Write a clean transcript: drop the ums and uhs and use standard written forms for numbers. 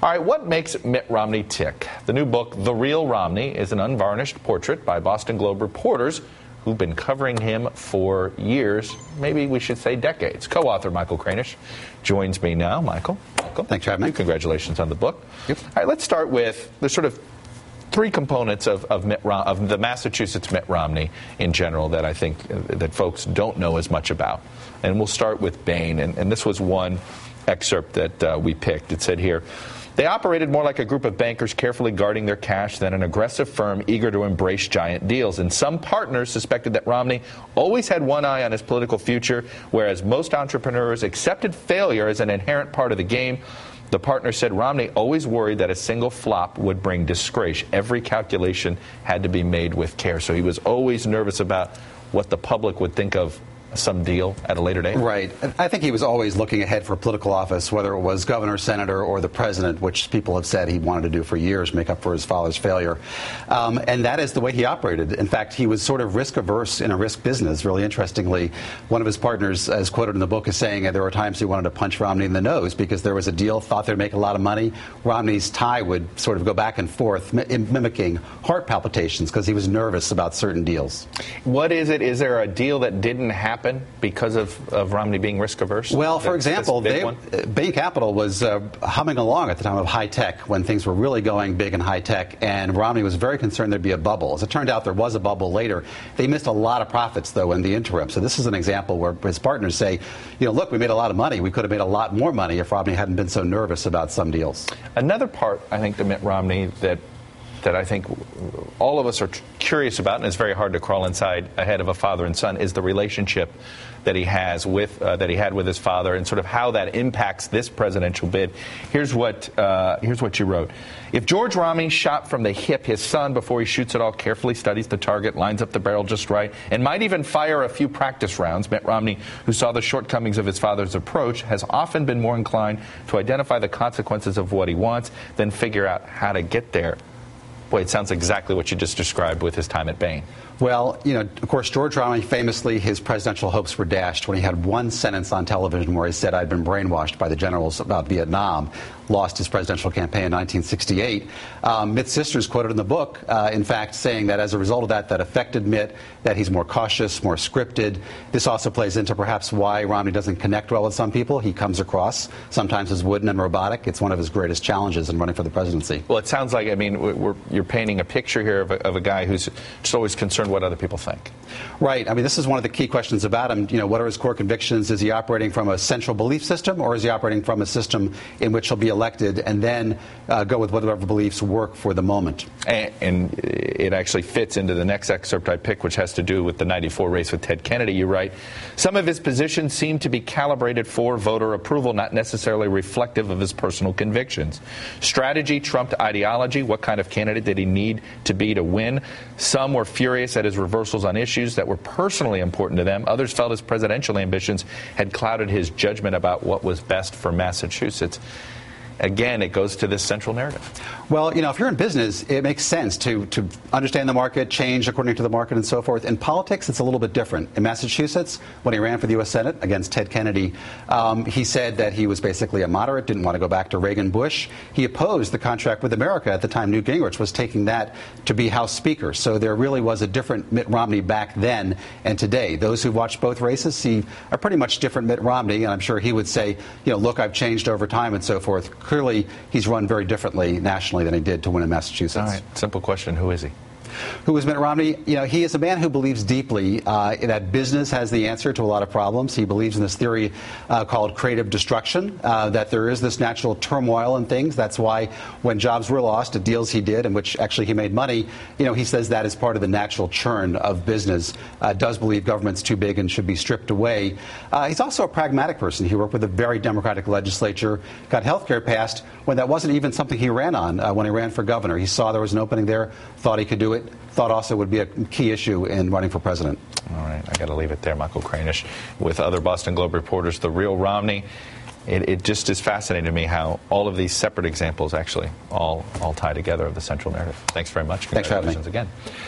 All right, what makes Mitt Romney tick? The new book, The Real Romney, is an unvarnished portrait by Boston Globe reporters who've been covering him for years, maybe we should say decades. Co-author Michael Kranish joins me now. Michael, welcome. Thanks for having me. Congratulations on the book. Yep. All right, let's start with the sort of three components of the Massachusetts Mitt Romney in general that I think that folks don't know as much about. And we'll start with Bain. And this was one excerpt that we picked. It said here, they operated more like a group of bankers carefully guarding their cash than an aggressive firm eager to embrace giant deals. And some partners suspected that Romney always had one eye on his political future, whereas most entrepreneurs accepted failure as an inherent part of the game. The partner said Romney always worried that a single flop would bring disgrace. Every calculation had to be made with care. So he was always nervous about what the public would think of some deal at a later date? Right. I think he was always looking ahead for political office, whether it was governor, senator, or the president, which people have said he wanted to do for years, make up for his father's failure. And that is the way he operated. In fact, he was sort of risk-averse in a risk business. Really interestingly, one of his partners, as quoted in the book, is saying there were times he wanted to punch Romney in the nose because there was a deal, thought they'd make a lot of money. Romney's tie would sort of go back and forth, mimicking heart palpitations because he was nervous about certain deals. What is it? Is there a deal that didn't happen because of Romney being risk-averse? Well, for example, Bain Capital was humming along at the time of high tech when things were really going big in high tech, and Romney was very concerned there'd be a bubble. As it turned out, there was a bubble later. They missed a lot of profits, though, in the interim. So this is an example where his partners say, look, we made a lot of money. We could have made a lot more money if Romney hadn't been so nervous about some deals. Another part, I think, to Mitt Romney that I think all of us are curious about, and it's very hard to crawl inside ahead of a father and son, is the relationship that he has with that he had with his father, and sort of how that impacts this presidential bid. Here's what you wrote: if George Romney shot from the hip, his son, before he shoots it all, carefully studies the target, lines up the barrel just right, and might even fire a few practice rounds. Mitt Romney, who saw the shortcomings of his father's approach, has often been more inclined to identify the consequences of what he wants than figure out how to get there. Boy, it sounds exactly what you just described with his time at Bain. Well, of course, George Romney, famously, his presidential hopes were dashed when he had one sentence on television where he said, I'd been brainwashed by the generals about Vietnam, lost his presidential campaign in 1968. Mitt's sister's quoted in the book, in fact, saying that as a result of that affected Mitt, that he's more cautious, more scripted. This also plays into perhaps why Romney doesn't connect well with some people. He comes across sometimes as wooden and robotic. It's one of his greatest challenges in running for the presidency. Well, it sounds like, you're painting a picture here of a guy who's just always concerned what other people think. Right. This is one of the key questions about him. What are his core convictions? Is he operating from a central belief system, or is he operating from a system in which he'll be elected and then go with whatever beliefs work for the moment? And it actually fits into the next excerpt I picked, which has to do with the 94 race with Ted Kennedy. You write, some of his positions seem to be calibrated for voter approval, not necessarily reflective of his personal convictions. Strategy trumped ideology. What kind of candidate did he need to be to win? Some were furious at his reversals on issues that were personally important to them. Others felt his presidential ambitions had clouded his judgment about what was best for Massachusetts. Again, it goes to this central narrative. Well, if you're in business, it makes sense to understand the market, change according to the market, and so forth. In politics, it's a little bit different. In Massachusetts, when he ran for the U.S. Senate against Ted Kennedy, he said that he was basically a moderate, didn't want to go back to Reagan-Bush. He opposed the contract with America. At the time, Newt Gingrich was taking that to be House Speaker. So there really was a different Mitt Romney back then and today. Those who watched both races see a pretty much different Mitt Romney, and I'm sure he would say, look, I've changed over time and so forth. Clearly, he's run very differently nationally than he did to win in Massachusetts. All right, simple question. Who is he? Who is Mitt Romney? He is a man who believes deeply that business has the answer to a lot of problems. He believes in this theory called creative destruction, that there is this natural turmoil in things. That's why when jobs were lost at deals he did, in which actually he made money, he says that is part of the natural churn of business. Does believe government's too big and should be stripped away. He's also a pragmatic person. He worked with a very democratic legislature, got health care passed when that wasn't even something he ran on when he ran for governor. He saw there was an opening there, thought he could do it. Thought also would be a key issue in running for president. All right, I got to leave it there. Michael Kranish with other Boston Globe reporters. The Real Romney. It just is fascinating to me how all of these separate examples actually all tie together of the central narrative. Thanks very much. Thanks for having me. Congratulations again.